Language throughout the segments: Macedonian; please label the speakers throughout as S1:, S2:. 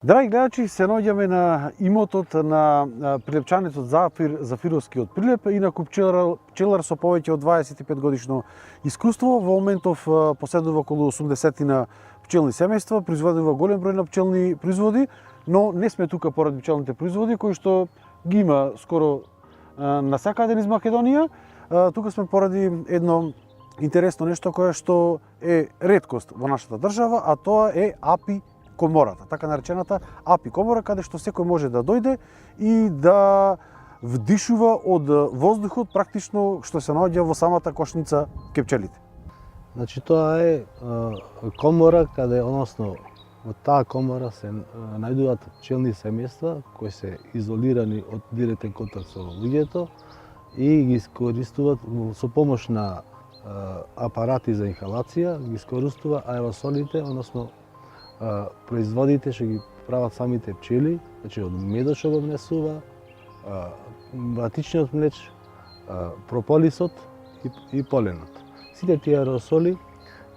S1: Драги гледачи, се наоѓаме на имотот на прилепчанецот Зафировскиот прилеп, инаку пчелар со повеќе од 25 годишно искуство. Во моментов поседува околу 80 пчелни семејства, производува голем број на пчелни производи, но не сме тука поради пчелните производи кои што ги има скоро насакаде низ Македонија. Тука сме поради едно интересно нешто кое што е реткост во нашата држава, а тоа е апи комората, така наречената апи комора, каде што секој може да дојде и да вдишува од воздухот практично што се наоѓа во самата кошница кај пчелите.
S2: Значи тоа е комора каде, односно, во таа комора се најдуваат пчелни семејства кои се изолирани од директен контакт со луѓето и ги искористуваат со помош на апарати за инхалација, ги искористува аеросолите, односно производите што ги прават самите пчели, значи од медот што го внесува, ватичниот млеч, прополисот и поленот. Сите тие аеросоли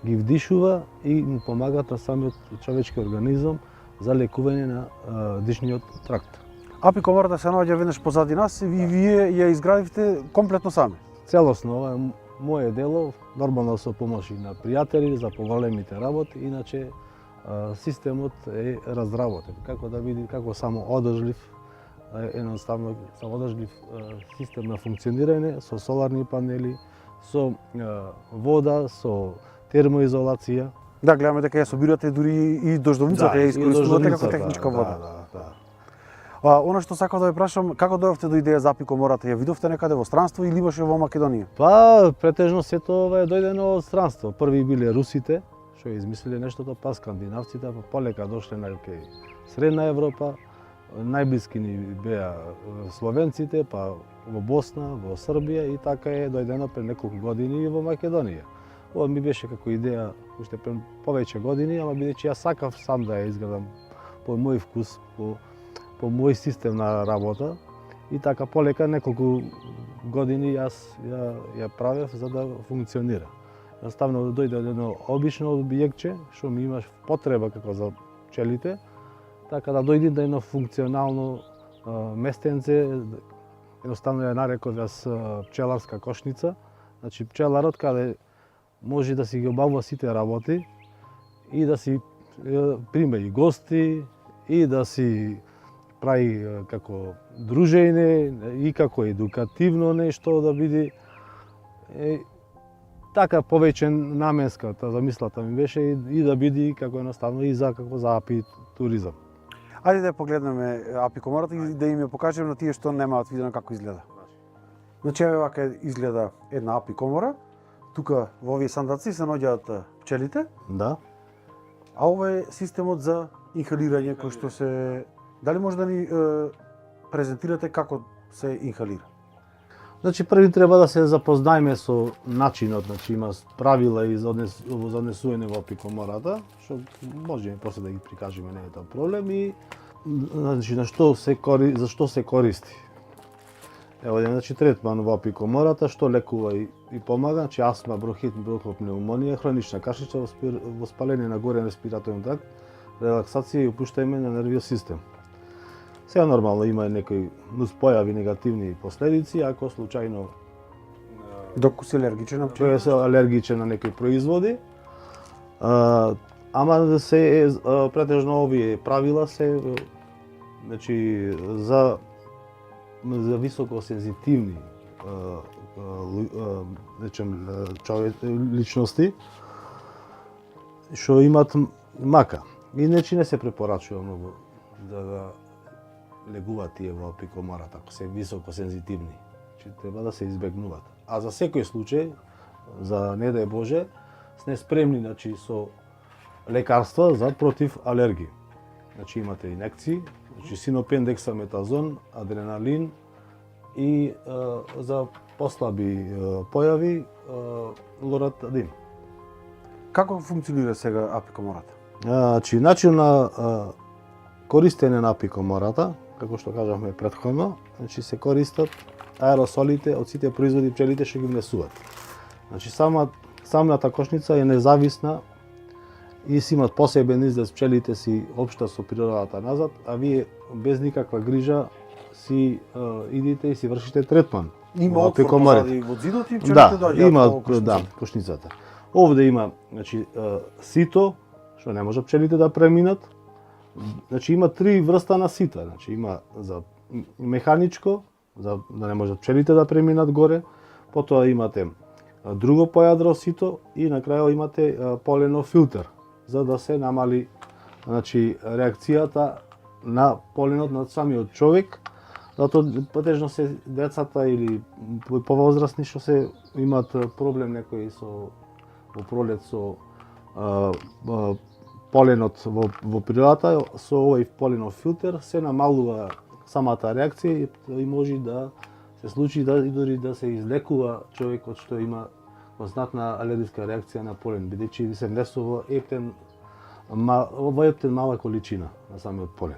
S2: ги вдишува и му помагаат на самиот човечки организам за лекување на дишниот тракт.
S1: Апи комората се наоѓа веднаш позади нас и вие ја изградивте комплетно сами.
S2: Целосно, ова е моје дело, нормално со помош и на пријатели за поголемите работи, иначе системот е разработен, како да види како само одржлив, едноставно самоодржлив систем на функционирање со соларни панели, со вода, со термоизолација.
S1: Да, гледаме дека ја собирате дури и дождовницата ја искористувате како техничка вода. Она што сакав да ве прашам, како дојдовте до идеја за апи комората? Ја видовте некаде во странство или имаше во Македонија?
S2: Па, претежно сето ова е дојдено од странство. Први биле русите, што измислиле нештото, па скандинавците, па полека дошле на Средна Европа, најблиски ни беа словенците, па во Босна, во Србија и така е дојдено пред неколку години и во Македонија. Ова ми беше како идеја уште пред повеќе години, ама бидејќи јас сакав сам да ја изградам по мој вкус, по мој систем на работа и така полека неколку години јас ја правев за да функционира. Наставно дојде од едно обично објектче, што ми имаш потреба како за пчелите, така да дојде до едно функционално местенце, едноставно ја нареков јас пчеларска кошница. Значи пчеларот каде може да си ги обавува сите работи и да си прима и гости и да си прави како дружење и како едукативно нешто да биде. Така повеќе наменската замислата ми беше и да биде како едноставно и за како за апи туризам.
S1: Ајде да погледнеме апи комората и да им ја покажеме на тие што немаат видено како изгледа. Значи еве вака изгледа една апи комора. Тука во овие сандаци се наоѓаат пчелите.
S2: Да.
S1: А ова е системот за инхалирање кој што се дали може да ни презентирате како се инхалира?
S2: Значи први треба да се запознаеме со начинот, значи има правила и за однесување во апи комората, што можеме после да ги прикажеме, не е тоа проблем и значи за што се користи. Ево еден значи третман во апи комората што лекува и помага, значи астма, бронхит, бронхопнеумонија, хронична кашлица, воспаление на горен респираторен тракт, релаксација и опуштање на нервиот систем. Сега нормално има некои нуспојави негативни последици, ако случајно
S1: доколку си алергичен на пчели.
S2: Тој се алергичен на некои производи. Ама се претежно овие правила се значи за високо сензитивни личности што имаат мака. Иначе не се препорачува многу да легуваат тие во апи комората, ако се високо сензитивни. Значи треба да се избегнуваат. А за секој случај, за не дај Боже, сме спремни значи со лекарства за против алергија. Значи имате инекции, значи синопен, дексаметазон, адреналин и за послаби појави лоратадин.
S1: Како функционира сега апи комората?
S2: Значи начин на користење на апи комората, како што кажавме претходно, значи се користат аеросолите од сите производи пчелите што ги внесуваат. Значи самата кошница е независна и си имат посебен излез пчелите си општа со природата назад, а вие без никаква грижа си идите и си вршите третман.
S1: Има
S2: Овакви
S1: отвор
S2: комари.
S1: позади во зидот и пчелите доаѓаат
S2: има,
S1: во кошницата.
S2: да, кошницата. Овде има, значи, сито, што не може пчелите да преминат. Значи има три врста на сита. Значи има за механичко, за да не можат пчелите да преминат горе. Потоа имате друго појадро сито и на крајот имате поленов филтер за да се намали, значи, реакцијата на поленот на самиот човек. Затоа потежно се децата или повозрастни што се имаат проблем некои со во пролет со поленот во природата, со овој поленов филтер се намалува самата реакција и може да се случи да и дури да се излекува човекот што има знатна алергиска реакција на полен, бидејќи се внесува во ептен мала количина на самиот полен.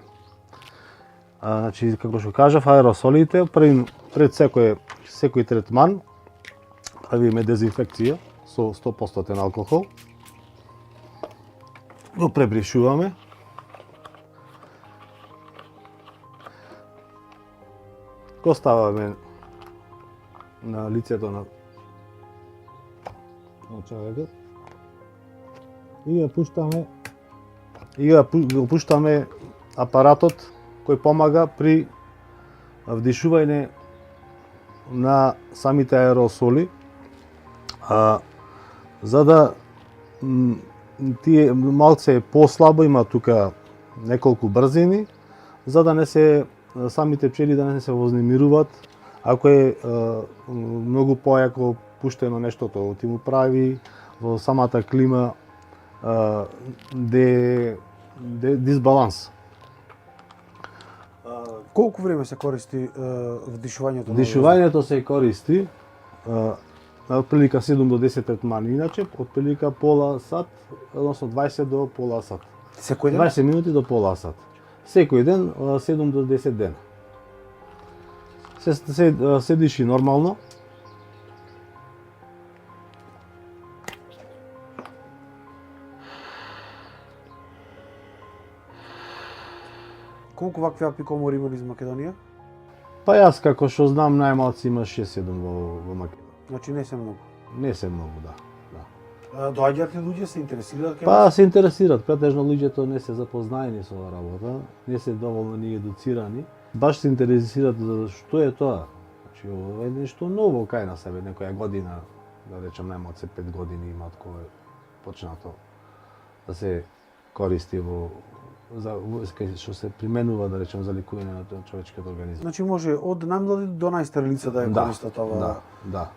S2: Значи, како што кажав, аеросолите, пред секој третман правиме дезинфекција со 100% алкохол. Го пребришуваме. Го ставаме на лицето на човекот и го пуштаме апаратот кој помага при вдишување на самите аеросоли, за да тие малце послабо има тука неколку брзини, за да не се самите пчели да не се вознемируваат. Ако е многу појако пуштено нештото, ти му прави во самата клима дисбаланс.
S1: Колку време се користи вдишувањето?
S2: Вдишувањето се користи отприлика 7 до 10 третмани, иначе отприлика пола сат, односно 20 до пола сат.
S1: Секој ден?
S2: 20 минути до пола сат. Секој ден 7 до 10 дена. Се диши нормално.
S1: Колку вакви апикомори има низ Македонија?
S2: Па јас како што знам најмалци има 6-7 во Македонија.
S1: Значи не се многу.
S2: Не се многу, да.
S1: Доаѓаат ли луѓе, се интересираат кај
S2: Па
S1: вас?
S2: се интересираат, претежно луѓето не се запознаени со оваа работа, не се доволно ни едуцирани. Баш се интересираат за што е тоа. Значи ова е нешто ново кај на себе, некоја година, да речем најмалце 5 години имаат кога е почнато да се користи што се применува, да речем, за ликување на човечкиот организам.
S1: Значи може од најмлади до најстари лица да ја користат оваа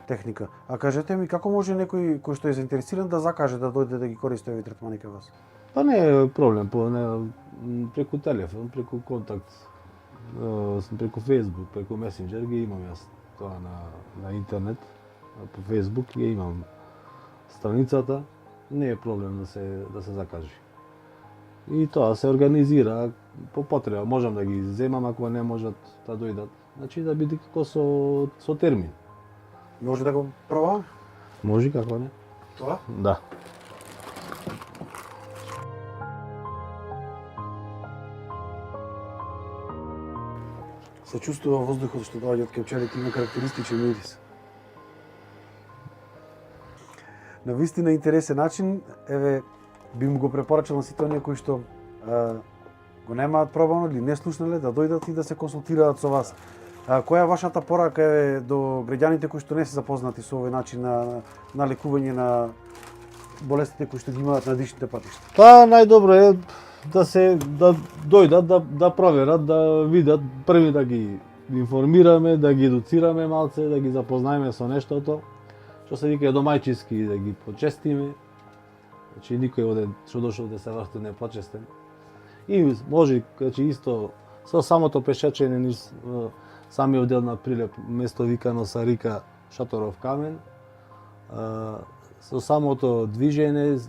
S1: техника. А кажете ми, како може некој кој што е заинтересиран да закаже да дојде да ги користи овие третмани кај вас?
S2: Па не е проблем, преку телефон, преку контакт, преку Facebook, преку Messenger ги имам јас тоа на интернет, по Facebook ги имам страницата, не е проблем да се закаже. И тоа се организира по потреба, можам да ги земам ако не можат да дојдат. Значи да биде како со термин.
S1: Може да го пробам?
S2: Може, како не?
S1: Тоа?
S2: Да.
S1: Се чувствува воздухот што доаѓа од пчелите, има карактеристичен мирис. На вистина интересен начин, еве, би му го препорачал на сите оние кои што го немаат пробано или не слушнале, да дојдат и да се консултираат со вас. Која е вашата порака е до граѓаните кои што не се запознати со овој начин на лекување на болестите кои што ги имаат на дишните патишта?
S2: Па најдобро е да дојдат, да проверат, да видат, први да ги информираме, да ги едуцираме малце, да ги запознаеме со нештото, што се вика домајчиски, да ги почестиме. Значи никој оде што дошол да се врати не почестен. И може, значи исто со самото пешачење низ самиот дел на Прилеп, место викано Сарика Шаторов камен, со самото движење,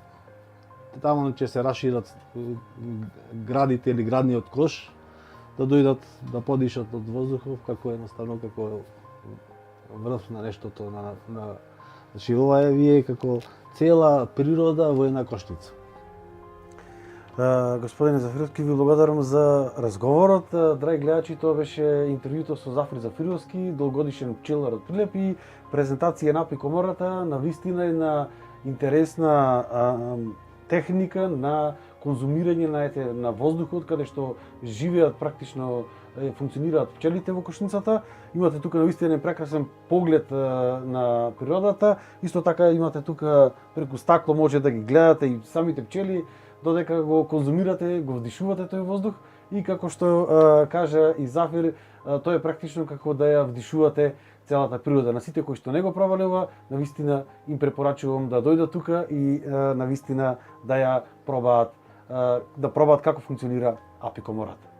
S2: таму ќе се рашират градите или градниот кош, да дојдат да подишат од воздухов, како едноставно како врв на нештото Значи ова е вие како цела природа во една кошница.
S1: Господине Зафировски, ви благодарам за разговорот. Драги гледачи, тоа беше интервјуто со Зафир Зафировски, долгогодишен пчелар од Прилеп и презентација на Апикомората, на вистина и на интересна техника на конзумирање на воздухот, каде што живеат практично, функционираат пчелите во кошницата. Имате тука навистина прекрасен поглед на природата. Исто така имате тука преку стакло може да ги гледате и самите пчели, додека го конзумирате, го вдишувате тој воздух и како што кажа и Зафир, тоа е практично како да ја вдишувате целата природа. На сите кои што не го пробале ова, навистина им препорачувам да дојдат тука и навистина да ја пробаат, да пробаат како функционира Апикомората.